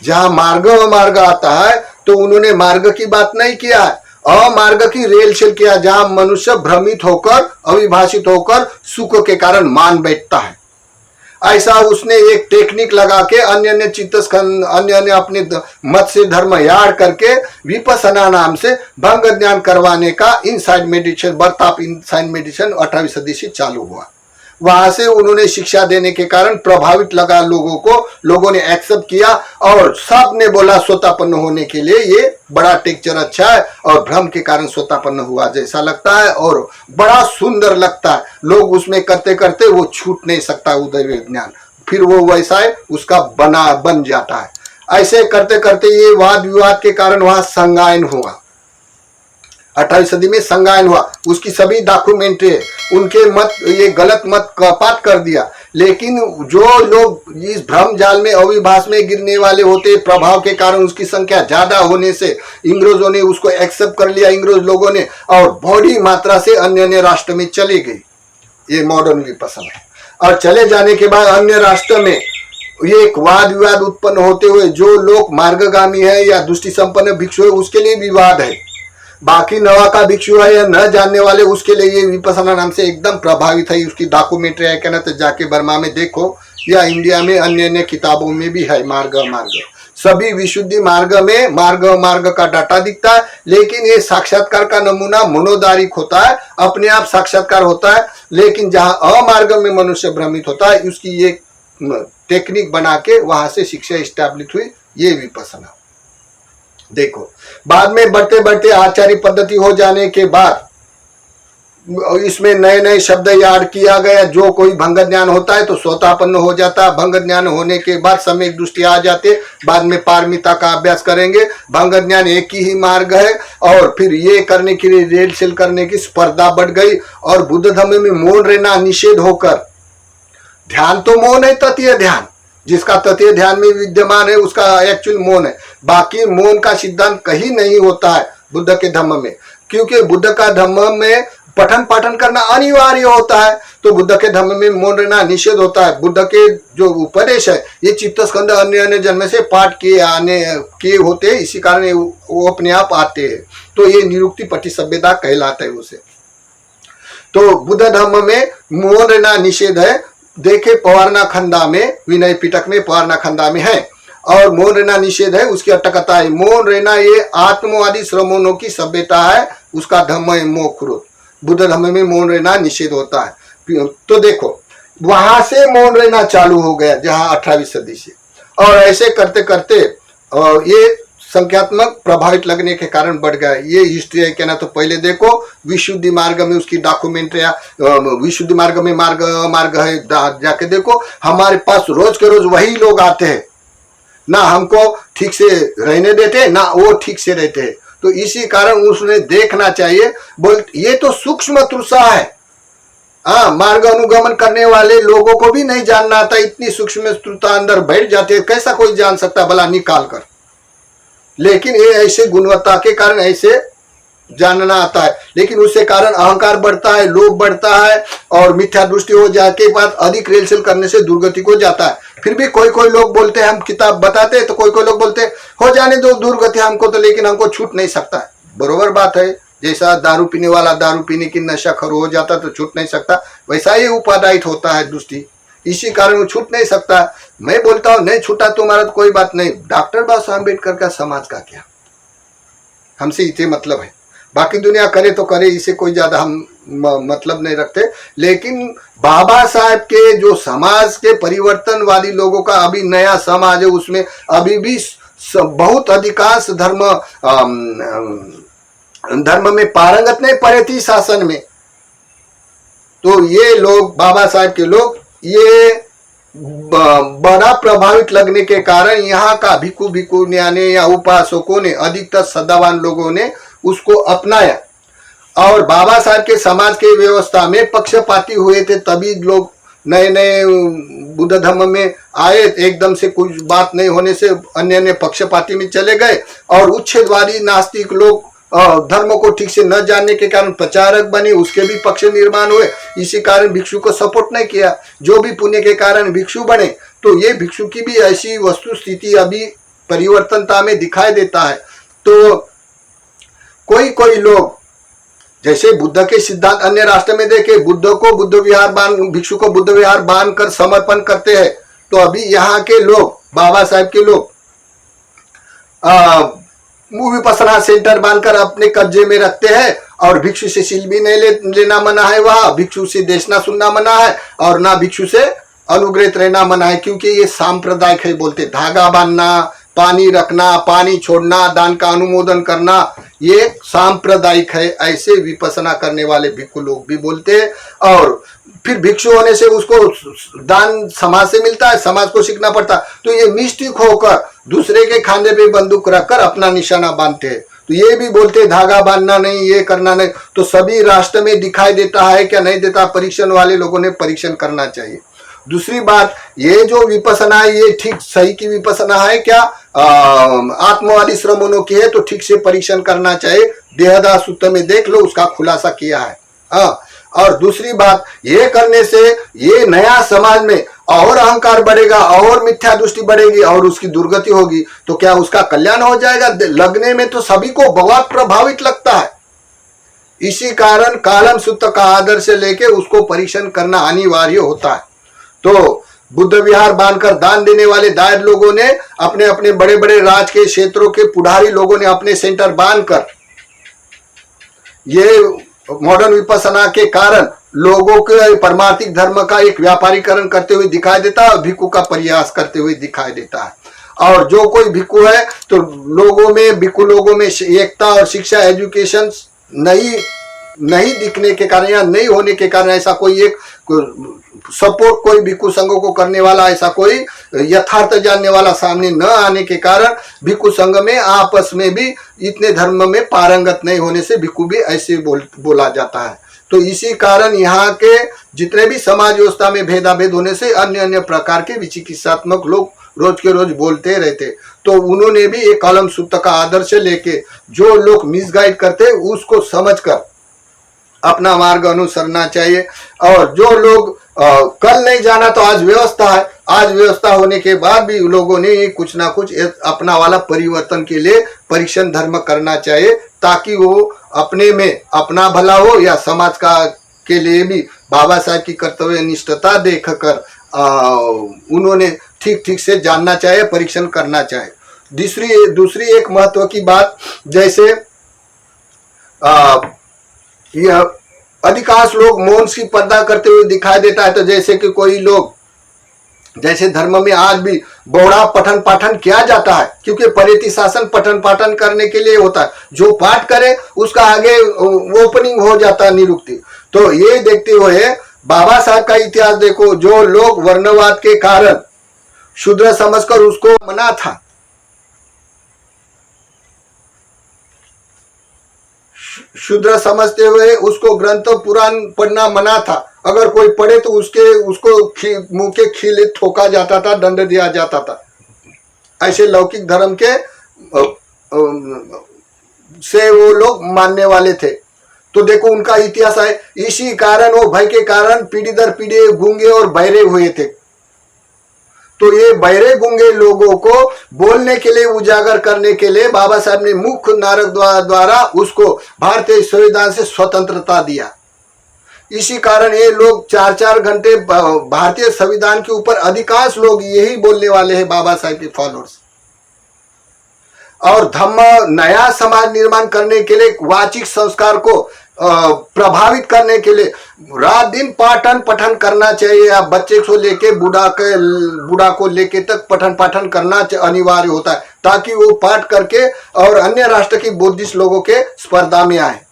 जहां मार्ग आता है तो उन्होंने मार्ग की बात नहीं किया है, अमार्ग की रेल चल किया, जहां मनुष्य भ्रमित होकर अविभाषित होकर सुख के कारण मान बैठता है। ऐसा उसने एक टेक्निक लगा के अन्य चित्तस्कंद अन्य अपने मत से धर्म याद करके विपස්සना नाम से भंग ज्ञान करवाने का inside meditation, birth of inside meditation 18वीं सदी से चालू हुआ। वहां से उन्होंने शिक्षा देने के कारण प्रभावित लगा लोगों को, लोगों ने एक्सेप्ट किया और सब ने बोला सोतापन्न होने के लिए ये बड़ा टेक्चर अच्छा है और भ्रम के कारण सोतापन्न हुआ जैसा लगता है और बड़ा सुंदर लगता है। लोग उसमें करते करते वो छूट नहीं सकता उदय ज्ञान, फिर वो वैसा है उसका बन जाता है। ऐसे करते करते ये वाद विवाद के कारण वहां संगायन हुआ। 18वीं सदी में संगायन हुआ, उसकी सभी डॉक्यूमेंट्री है, उनके मत ये गलत मत कपात कर दिया। लेकिन जो लोग इस भ्रम जाल में अविभाष में गिरने वाले होते, प्रभाव के कारण उसकी संख्या ज्यादा होने से अंग्रेजों ने उसको एक्सेप्ट कर लिया, अंग्रेज लोगों ने, और बड़ी मात्रा से अन्य राष्ट्र में चली गई ये मॉडर्न विपස්සना। और चले जाने के बाद अन्य राष्ट्र में ये एक वाद विवाद उत्पन्न होते हुए जो लोग मार्गगामी है या दृष्टि संपन्न भिक्षु है उसके लिए विवाद है, बाकी नवा का भिक्षु है या न जानने वाले उसके लिए ये विपස්සना नाम से एकदम प्रभावित है। उसकी डॉक्यूमेंट्री है क्या ना, तो जाके बर्मा में देखो या इंडिया में अन्य किताबों में भी है। मार्ग सभी विशुद्धि मार्ग में मार्ग का डाटा दिखता है, लेकिन ये साक्षात्कार का नमूना मनोदारिक होता है, अपने आप साक्षात्कार होता है। लेकिन जहां अमार्ग में मनुष्य भ्रमित होता है उसकी ये टेक्निक बना के वहां से शिक्षा स्टैब्लिश हुई ये विपස්සना। देखो बाद में बढ़ते बढ़ते आचार्य पद्धति हो जाने के बाद इसमें नए नए शब्द याद किया गया। जो कोई भंग ज्ञान होता है तो सोतापन्न हो जाता है, भंग ज्ञान होने के बाद सम्यक दृष्टि आ जाते, बाद में पारमिता का अभ्यास करेंगे। भंग ज्ञान एक ही मार्ग है और फिर ये करने के लिए रेल सेल करने की स्पर्धा बढ़ गई और बुद्ध धर्म में मौन रहना निषेध होकर, ध्यान तो मौन है, ततीय ध्यान, जिसका ततीय ध्यान में विद्यमान है उसका एक्चुअल मौन है। बाकी मौन का सिद्धांत कहीं नहीं होता है बुद्ध के धम्म में, क्योंकि बुद्ध का धम्म में पठन पाठन करना अनिवार्य होता है, तो बुद्ध के धम्म में मौन रहना निषेध होता है। बुद्ध के जो उपदेश है ये चित्त स्कंद अन्य जन्म से पाठ किए होते हैं, इसी कारण वो अपने आप आते हैं। तो ये निरुक्ति पटिसभ्यता कहलाता है उसे। तो बुद्ध धम्म में मौन रहना निषेध है। देखे पवारना खंडा में, विनय पिटक में पवारना खंडा में है, और मौन रहना निषेध है उसकी अटकता है। मौन रहना ये आत्मवादी श्रमणों की सभ्यता है, उसका धम्म है मोक्षरूप। बुद्ध धम्म में मौन रहना निषेध होता है। तो देखो वहां से मौन रहना चालू हो गया जहां 18वीं सदी से, और ऐसे करते करते ये संख्यात्मक प्रभावित लगने के कारण बढ़ गया। ये हिस्ट्री है कहना। तो पहले देखो विशुद्धि मार्ग में उसकी डॉक्यूमेंट्री, विशुद्धि मार्ग में मार्ग है, जाके देखो। हमारे पास रोज के रोज वही लोग आते हैं, ना हमको ठीक से रहने देते ना वो ठीक से रहते हैं। तो इसी कारण उसने देखना चाहिए। बोल ये तो सूक्ष्म तृषा है। हाँ, मार्ग अनुगमन करने वाले लोगों को भी नहीं जानना आता, इतनी सूक्ष्म तृषा अंदर बैठ जाती है। कैसा कोई जान सकता भला निकाल कर? लेकिन ये ऐसे गुणवत्ता के कारण ऐसे जानना आता है। लेकिन उससे कारण अहंकार बढ़ता है, लोभ बढ़ता है और मिथ्या दृष्टि हो जाने के बाद अधिक रेलसेल करने से दुर्गति को जाता है। फिर भी कोई कोई लोग बोलते हैं, हम किताब बताते हैं तो कोई कोई लोग बोलते हैं हो जाने दो दुर्गति हमको तो, लेकिन हमको छूट नहीं सकता है। बरोबर बात है। जैसा दारू पीने वाला दारू पीने की नशा खर हो जाता तो छूट नहीं सकता, वैसा ही उपादायित होता है दृष्टि। इसी कारण वो छूट नहीं सकता। मैं बोलता हूं नहीं छूटा तुम्हारा तो कोई बात नहीं। डॉक्टर बाबा साहब अम्बेडकर का समाज का क्या, हमसे इतने मतलब है। बाकी दुनिया करे तो करे, इसे कोई ज्यादा हम मतलब नहीं रखते। लेकिन बाबा साहब के जो समाज के परिवर्तनवादी लोगों का अभी नया समाज है, उसमें अभी भी बहुत अधिकांश धर्म में पारंगत नहीं पड़े थी शासन में। तो ये लोग बाबा साहब के लोग ये बड़ा प्रभावित लगने के कारण यहाँ का भिक्खु ने या उपासकों ने, अधिकतर श्रद्धावान लोगों ने उसको अपनाया। और बाबा साहब के समाज के व्यवस्था में पक्षपाती हुए थे, तभी लोग नए नए बुद्ध धर्म में आए। एकदम से कुछ बात नहीं होने से अन्य पक्षपाती में चले गए और उच्छेदवादी नास्तिक लोग धर्म को ठीक से न जानने के कारण प्रचारक बने, उसके भी पक्ष निर्माण हुए। इसी कारण भिक्षु को सपोर्ट नहीं किया, जो भी पुण्य के कारण भिक्षु बने। तो ये भिक्षु की भी ऐसी वस्तु स्थिति अभी परिवर्तनता में दिखाई देता है। तो कोई कोई लोग जैसे बुद्ध के सिद्धांत अन्य राष्ट्र में देखे, बुद्ध को बुद्ध विहार बांध, भिक्षु को बुद्ध विहार बांध कर समर्पण करते हैं। तो अभी यहाँ के लोग, बाबा साहब के लोग विपश्यना सेंटर बांधकर अपने कब्जे में रखते हैं और भिक्षु से सील भी नहीं लेना मना है, वहां भिक्षु से देशना सुनना मना है और ना भिक्षु से अनुग्रहित रहना मना है। क्योंकि ये सांप्रदायिक है, बोलते धागा बांधना, पानी रखना, पानी छोड़ना, दान का अनुमोदन करना, ये सांप्रदायिक है। ऐसे विपश्यना करने वाले भिक्षु लोग भी बोलते हैं। और फिर भिक्षु होने से उसको दान समाज से मिलता है, समाज को सीखना पड़ता है। तो ये मिस्टिक होकर दूसरे के खांधे पे बंदूक रखकर अपना निशाना बांधते हैं। तो ये भी बोलते धागा बांधना नहीं, ये करना नहीं। तो सभी राष्ट्र में दिखाई देता है क्या नहीं देता? परीक्षण वाले लोगों ने परीक्षण करना चाहिए। दूसरी बात, ये जो विपश्यना है ये ठीक सही की विपश्यना है क्या, आत्मवादी श्रमणों की है? तो ठीक से परीक्षण करना चाहिए। देहदास सूत्र में देख लो, उसका खुलासा किया है। और दूसरी बात, ये करने से ये नया समाज में और अहंकार बढ़ेगा और मिथ्या दृष्टि बढ़ेगी और उसकी दुर्गति होगी। तो क्या उसका कल्याण हो जाएगा? लगने में तो सभी को बहुत प्रभावित लगता है। इसी कारण कालम सूत्र का आदर्श लेके उसको परीक्षण करना अनिवार्य होता है। तो बुद्ध विहार बांधकर दान देने वाले दायर लोगों ने, अपने अपने बड़े बड़े राज के क्षेत्रों के पुढ़ारी लोगों ने अपने सेंटर बांधकर ये मॉडर्न विपश्यना के कारण लोगों के परमार्थिक धर्म का एक व्यापारीकरण करते हुए दिखाई देता है और भिक्षु का प्रयास करते हुए दिखाई देता है। और जो कोई भिक्षु है तो लोगों में, भिक्षु लोगों में एकता और शिक्षा, एजुकेशन नहीं दिखने के कारण या नहीं होने के कारण, ऐसा कोई एक सपोर्ट कोई भिक्षु संघों को करने वाला, ऐसा कोई यथार्थ जानने वाला सामने न आने के कारण भिक्षु संघ में आपस में भी इतने धर्म में पारंगत नहीं होने से भिक्षु भी ऐसे बोला जाता है। तो इसी कारण यहाँ के जितने भी समाज व्यवस्था में भेदाभेद होने से अन्य अन्य प्रकार के विचिकित्सात्मक लोग रोज के रोज बोलते रहते। तो उन्होंने भी एक कलम सूत्र का आदर्श लेके जो लोग मिसगाइड करते उसको समझकर अपना मार्ग अनुसरना चाहिए। और जो लोग कल नहीं जाना तो आज व्यवस्था है, आज व्यवस्था होने के बाद भी लोगों ने कुछ ना कुछ अपना वाला परिवर्तन के लिए परीक्षण धर्म करना चाहिए, ताकि वो अपने में अपना भला हो या समाज का के लिए भी बाबा साहब की कर्तव्य निष्ठता देखकर उन्होंने ठीक ठीक से जानना चाहिए, परीक्षण करना चाहिए। दूसरी एक महत्व की बात, जैसे यह अधिकांश लोग मौन की पर्दा करते हुए दिखाई देता है। तो जैसे कि कोई लोग जैसे धर्म में आज भी बोड़ा पठन पाठन किया जाता है, क्योंकि परेती शासन पठन पाठन करने के लिए होता है। जो पाठ करे उसका आगे ओपनिंग हो जाता है निरुक्ति। तो ये देखते हुए बाबा साहब का इतिहास देखो, जो लोग वर्णवाद के कारण शूद्र समझकर उसको मना था, शूद्र समझते हुए उसको ग्रंथ पुराण पढ़ना मना था। अगर कोई पढ़े तो उसको मुंह के खीले ठोका जाता था, दंड दिया जाता था। ऐसे लौकिक धर्म के से वो लोग मानने वाले थे। तो देखो उनका इतिहास है। इसी कारण वो भय के कारण पीढ़ी दर पीढ़ी गूंगे और बहरे हुए थे। तो ये बहरे गूंगे लोगों को बोलने के लिए, उजागर करने के लिए बाबा साहब ने मुख्य नारक द्वारा उसको भारतीय संविधान से स्वतंत्रता दिया। इसी कारण ये लोग 4-4 घंटे भारतीय संविधान के ऊपर अधिकांश लोग यही बोलने वाले हैं, बाबा साहब के फॉलोअर्स। और धम्म नया समाज निर्माण करने के लिए, वाचिक संस्कार को प्रभावित करने के लिए रात दिन पाठन पठन करना चाहिए। आप बच्चे को लेके बूढ़ा को लेके तक पठन पाठन करना अनिवार्य होता है, ताकि वो पाठ करके और अन्य राष्ट्र की बुद्धिस्ट लोगों के स्पर्धा में आए।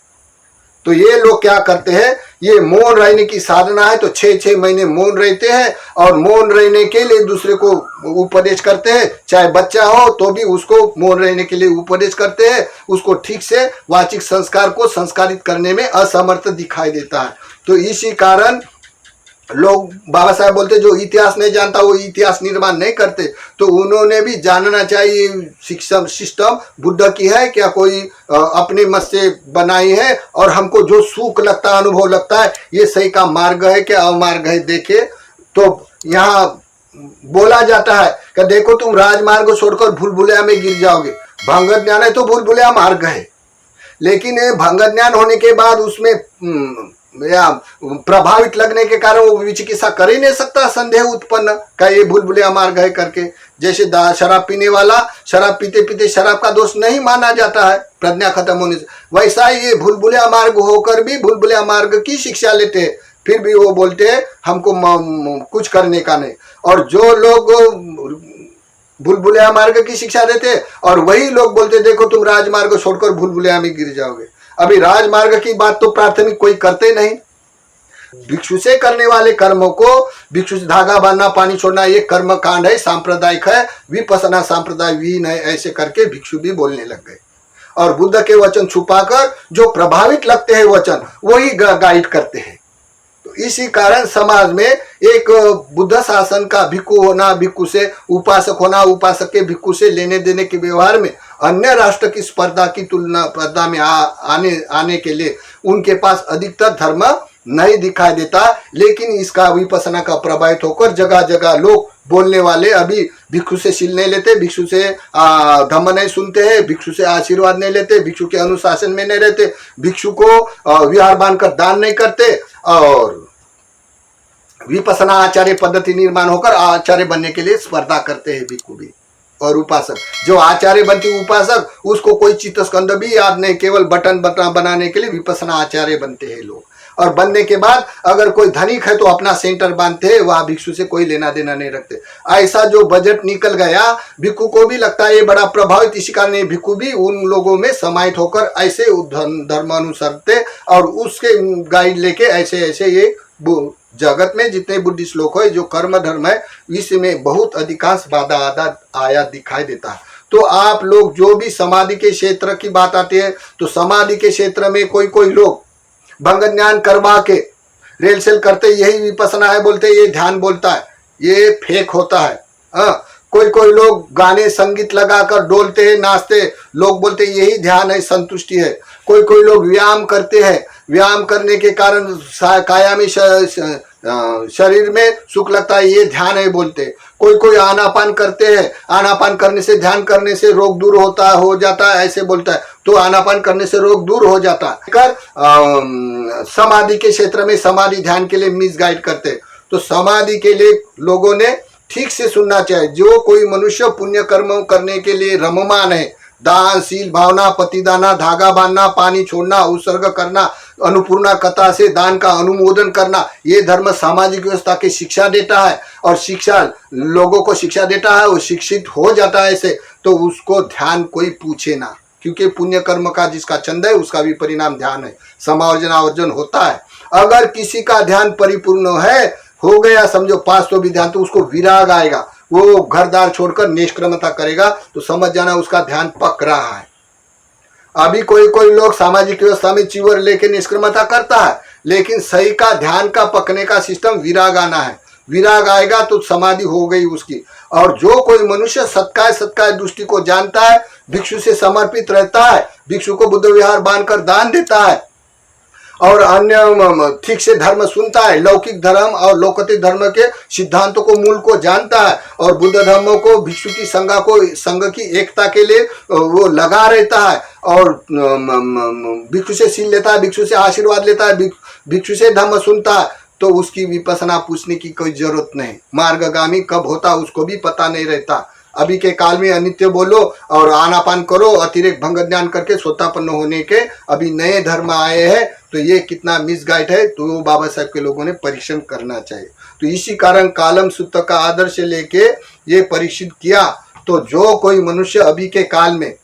तो ये लोग क्या करते हैं, ये मौन रहने की साधना है, तो 6-6 महीने मौन रहते हैं और मौन रहने के लिए दूसरे को उपदेश करते हैं। चाहे बच्चा हो तो भी उसको मौन रहने के लिए उपदेश करते हैं। उसको ठीक से वाचिक संस्कार को संस्कारित करने में असमर्थ दिखाई देता है। तो इसी कारण लोग, बाबा साहब बोलते जो इतिहास नहीं जानता वो इतिहास निर्माण नहीं करते। तो उन्होंने भी जानना चाहिए शिक्षा सिस्टम बुद्ध की है क्या, कोई अपने मत से बनाई है, और हमको जो सुख लगता है, अनुभव लगता है, ये सही का मार्ग है क्या अमार्ग है देखे। तो यहाँ बोला जाता है कि देखो तुम राजमार्ग छोड़कर भूल भुलैया में गिर जाओगे। भंग ज्ञान है तो भूल भुलैया मार्ग है, लेकिन भंग ज्ञान होने के बाद उसमें या प्रभावित लगने के कारण वो विचिकित्सा कर ही नहीं सकता, संदेह उत्पन्न का ये भूल भुलैया मार्ग है करके। जैसे शराब पीने वाला शराब पीते पीते शराब का दोष नहीं माना जाता है प्रज्ञा खत्म होने से, वैसा ही ये भूल भुलैया मार्ग होकर भी भूल भुलैया मार्ग की शिक्षा लेते हैं, फिर भी वो बोलते हैं हमको कुछ करने का नहीं। और जो लोग भूल भुलैया मार्ग की शिक्षा देते हैं और वही लोग बोलते देखो तुम राजमार्ग छोड़कर भूल भुलैया में गिर जाओगे। अभी राजमार्ग की बात तो प्राथमिक कोई करते नहीं। भिक्षु से करने वाले कर्मों को, भिक्षु से धागा बांधना, पानी छोड़ना, ये कर्म कांड है, सांप्रदायिक है, विपसना सांप्रदाय विहीन है, ऐसे करके भिक्षु भी बोलने लग गए। और बुद्ध के वचन छुपाकर जो प्रभावित लगते हैं वचन वही गाइड करते हैं। तो इसी कारण समाज में एक बुद्ध शासन का भिक्षु होना, भिक्षु से उपासक होना, उपासक के भिक्षु से लेने देने के व्यवहार में अन्य राष्ट्र की स्पर्धा की स्पर्धा में आने के लिए उनके पास अधिकतर धर्म नहीं दिखाई देता। लेकिन इसका विपसना का प्रभावित होकर जगह जगह लोग बोलने वाले अभी भिक्षु से शील नहीं लेते, भिक्षु से धम्म नहीं सुनते हैं, भिक्षु से आशीर्वाद नहीं लेते, भिक्षु के अनुशासन में नहीं रहते, भिक्षु को विहार बांधकर दान नहीं करते, और विपसना आचार्य पद्धति निर्माण होकर आचार्य बनने के लिए स्पर्धा करते हैं भिक्षु भी। और उपासक जो आचार्य बनती उपासक उसको कोई चित्तस्कंद भी याद नहीं, केवल बटन बनाने के लिए विपसना आचार्य बनते हैं लोग। और बनने के बाद अगर कोई धनिक है तो अपना सेंटर बांधते हैं, वह भिक्षु से कोई लेना देना नहीं रखते। ऐसा जो बजट निकल गया भिक्षु को भी लगता है ये बड़ा प्रभावित, इसी कारण भिक्षु भी उन लोगों में समाहित होकर ऐसे धर्म अनुसरते और उसके गाइड लेके ऐसे ऐसे ये जगत में जितने बुद्धिस्ट लोग है जो कर्म धर्म है इसमें बहुत अधिकांश बाधा आया दिखाई देता है। तो आप लोग जो भी समाधि के क्षेत्र की बात आती है तो समाधि के क्षेत्र में कोई कोई लोग भंग ज्ञान करवा के रेल सेल करते यही विपसना है बोलते, ये ध्यान बोलता है, ये फेक होता है। कोई कोई लोग गाने संगीत लगाकर डोलते हैं, नाचते, लोग बोलते यही ध्यान है, संतुष्टि है। कोई कोई लोग व्यायाम करते हैं, व्यायाम करने के कारण काया में शरीर में सुख लगता है, ये ध्यान है बोलते। कोई कोई आनापान करते हैं, आनापान करने से ध्यान करने से रोग दूर होता हो जाता है ऐसे बोलता है, तो आनापान करने से रोग दूर हो जाता है। समाधि के क्षेत्र में समाधि ध्यान के लिए मिसगाइड करते। तो समाधि के लिए लोगों ने ठीक से सुनना चाहिए। जो कोई मनुष्य पुण्य कर्म करने के लिए रममान है, दान शील भावना पतिदाना धागा बांधना पानी छोड़ना उत्सर्ग करना अनुपूर्णा कथा से दान का अनुमोदन करना, ये धर्म सामाजिक व्यवस्था की शिक्षा देता है और शिक्षा लोगों को शिक्षा देता है। वो शिक्षित हो जाता है ऐसे तो उसको ध्यान कोई पूछे ना, क्योंकि पुण्य कर्म का जिसका चंद है उसका भी परिणाम ध्यान है, समावर्जन आवर्जन होता है। अगर किसी का ध्यान परिपूर्ण है, हो गया समझो 500 भी ध्यान, तो उसको विराग आएगा, वो घर द्वार छोड़कर निष्क्रमता करेगा, तो समझ जाना उसका ध्यान पक रहा है। अभी कोई कोई लोग सामाजिक व्यवस्था में चिवर लेके निष्क्रमता करता है, लेकिन सही का ध्यान का पकने का सिस्टम विराग आना है। विराग आएगा तो समाधि हो गई उसकी। और जो कोई मनुष्य सत्काय दृष्टि को जानता है, भिक्षु से समर्पित रहता है, भिक्षु को बुद्ध विहार बांधकर दान देता है और अन्य ठीक से धर्म सुनता है, लौकिक धर्म और लौकिक धर्म के सिद्धांतों को मूल को जानता है और बुद्ध धर्मों को भिक्षु की संघ की एकता के लिए वो लगा रहता है और भिक्षु से सील लेता है, भिक्षु से आशीर्वाद लेता है, भिक्षु से धर्म सुनता है, तो उसकी विपස්සना पूछने की कोई जरूरत नहीं। मार्गगामी कब होता उसको भी पता नहीं रहता। अभी के काल में अनित्य बोलो और आनापान करो, अतिरेक भंग ज्ञान करके स्वतापन्न होने के अभी नए धर्म आए हैं, तो ये कितना मिसगाइड है, तो वो बाबा साहब के लोगों ने परीक्षण करना चाहिए। तो इसी कारण कालम सूत्र का आदर्श लेके ये परीक्षित किया। तो जो कोई मनुष्य अभी के काल में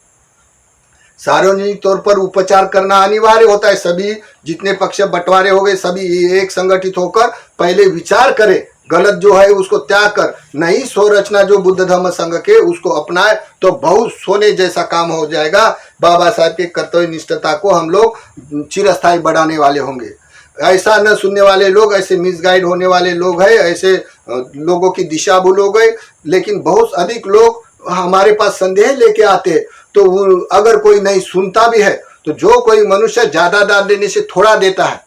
सार्वजनिक तौर पर उपचार करना अनिवार्य होता है, सभी जितने पक्ष बंटवारे हो गए सभी एक संगठित होकर पहले विचार करे, गलत जो है उसको त्याग कर नई स्वरचना जो बुद्ध धर्म संघ के उसको अपनाए, तो बहुत सोने जैसा काम हो जाएगा। बाबा साहब के कर्तव्य निष्ठता को हम लोग चिरस्थायी बढ़ाने वाले होंगे। ऐसा न सुनने वाले लोग, ऐसे मिसगाइड होने वाले लोग हैं, ऐसे लोगों की दिशा भूल हो गई। लेकिन बहुत अधिक लोग हमारे पास संदेह लेके आते, तो अगर कोई नहीं सुनता भी है, तो जो कोई मनुष्य ज्यादा दान देने से थोड़ा देता है,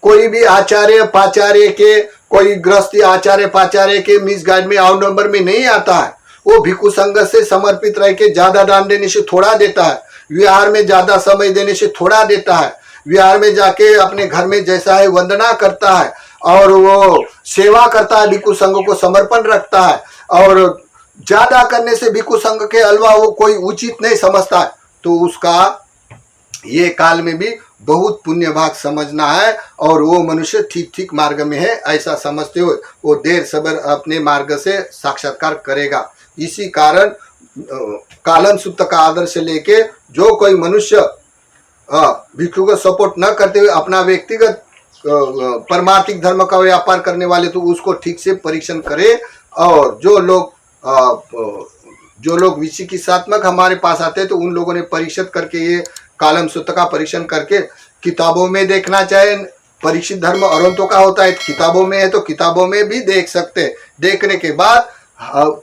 कोई भी आचार्य पाचार्य के, कोई गृहस्थी आचार्य पाचार्य के मिसगाइड में आउट नंबर में नहीं आता है। वो भिक्षु संघ से समर्पित रह के ज्यादा दान देने से थोड़ा देता है, विहार में ज्यादा समय देने से थोड़ा देता है, विहार में जाके अपने घर में जैसा है वंदना करता है और वो सेवा करता है, भिक्षु संघ को समर्पण रखता है। और ज्यादा करने से भिक्षु संघ के अलावा वो कोई उचित नहीं समझता है, तो उसका ये काल में भी बहुत पुण्य भाग समझना है और वो मनुष्य ठीक ठीक मार्ग में है ऐसा समझते हुए वो देर सबर अपने मार्ग से साक्षात्कार करेगा। इसी कारण कालम सूत्र का आदर्श लेके जो कोई मनुष्य भिक्षु को सपोर्ट न करते हुए अपना व्यक्तिगत परमार्थिक धर्म का व्यापार करने वाले, तो उसको ठीक से परीक्षण करे। और जो लोग विचिकित्सात्मक हमारे पास आते हैं, तो उन लोगों ने परीक्षित करके ये कालम सूत्र का परीक्षण करके किताबों में देखना चाहे। परीक्षित धर्म अरंतों का होता है, किताबों में है तो किताबों में भी देख सकते हैं। देखने के बाद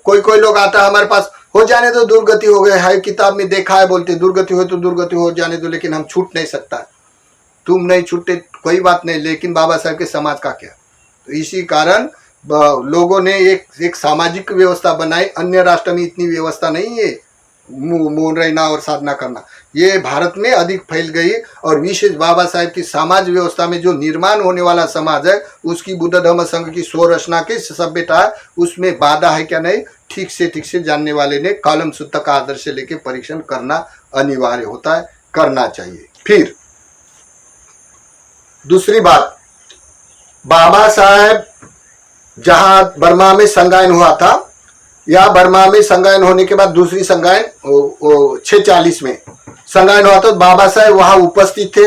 कोई लोग आता है हमारे पास, हो जाने दो दुर्गति हो गए है, किताब में देखा है, बोलते दुर्गति हो तो दुर्गति हो जाने दो, लेकिन हम छूट नहीं सकता। तुम नहीं छूटते कोई बात नहीं, लेकिन बाबा साहब के समाज का क्या। तो इसी कारण लोगों ने एक सामाजिक व्यवस्था बनाई। अन्य राष्ट्र में इतनी व्यवस्था नहीं है मौन रहना और साधना करना, ये भारत में अधिक फैल गई। और विशेष बाबा साहब की समाज व्यवस्था में जो निर्माण होने वाला समाज है, उसकी बुद्ध धर्म संघ की स्वरचना की सभ्यता है, उसमें बाधा है क्या नहीं, ठीक से जानने वाले ने कालम सूत्र का आदर्श लेके परीक्षण करना अनिवार्य होता है, करना चाहिए। फिर दूसरी बात, बाबा साहब जहां बर्मा में संगायन हुआ था, या बर्मा में संगायन होने के बाद दूसरी संगायन 640 में संगायन हुआ, तो बाबा साहब वहां उपस्थित थे।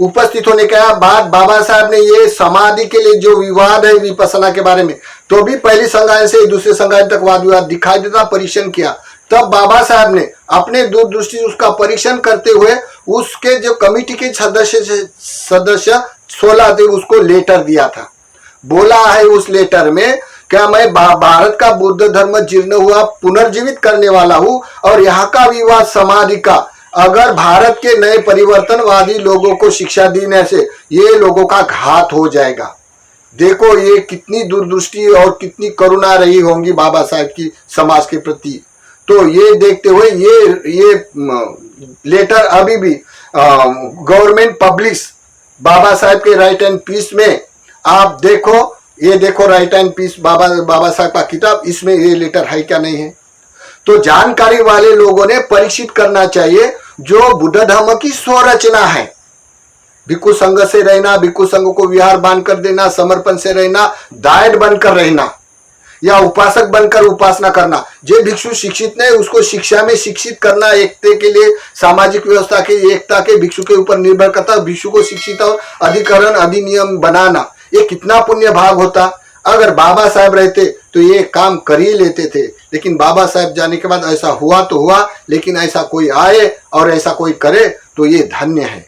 उपस्थित होने के बाद बाबा साहब ने ये समाधि के लिए जो विवाद है विपස්සना के बारे में, तो भी पहली संगायन से दूसरे संगायन तक वाद विवाद दिखाई देता, परीक्षण किया। तब बाबा साहब ने अपने दूरदृष्टि उसका परीक्षण करते हुए उसके जो कमिटी के सदस्य 16 थे, उसको लेटर दिया था। बोला है उस लेटर में, क्या मैं भारत का बुद्ध धर्म जीर्ण हुआ पुनर्जीवित करने वाला हूं, और यहाँ का विवाद समाधि का अगर भारत के नए परिवर्तनवादी लोगों को शिक्षा देने से ये लोगों का घात हो जाएगा। देखो ये कितनी दूरदृष्टि और कितनी करुणा रही होंगी बाबा साहब की समाज के प्रति। तो ये देखते हुए ये लेटर अभी भी गवर्नमेंट पब्लिश बाबा साहब के राइट एंड पीस में आप देखो, ये देखो राइट एंड पीस बाबा साहब का किताब, इसमें ये लेटर है क्या नहीं है। तो जानकारी वाले लोगों ने परीक्षित करना चाहिए। जो बुद्ध धर्म की स्वरचना है। भिक्षु संघ से रहना, भिक्षु संघ को विहार बांध कर देना, समर्पण से रहना, डायट बनकर रहना या उपासक बनकर उपासना करना। जो भिक्षु शिक्षित नहीं उसको शिक्षा में शिक्षित करना, एकता के लिए, सामाजिक व्यवस्था की एकता के भिक्षु के ऊपर निर्भर करता। भिक्षु को शिक्षित और अधिकरण अधिनियम बनाना, ये कितना पुण्य भाग होता। अगर बाबा साहब रहते तो ये काम कर ही लेते थे, लेकिन बाबा साहब जाने के बाद ऐसा हुआ तो हुआ, लेकिन ऐसा कोई आए और ऐसा कोई करे तो ये धन्य है।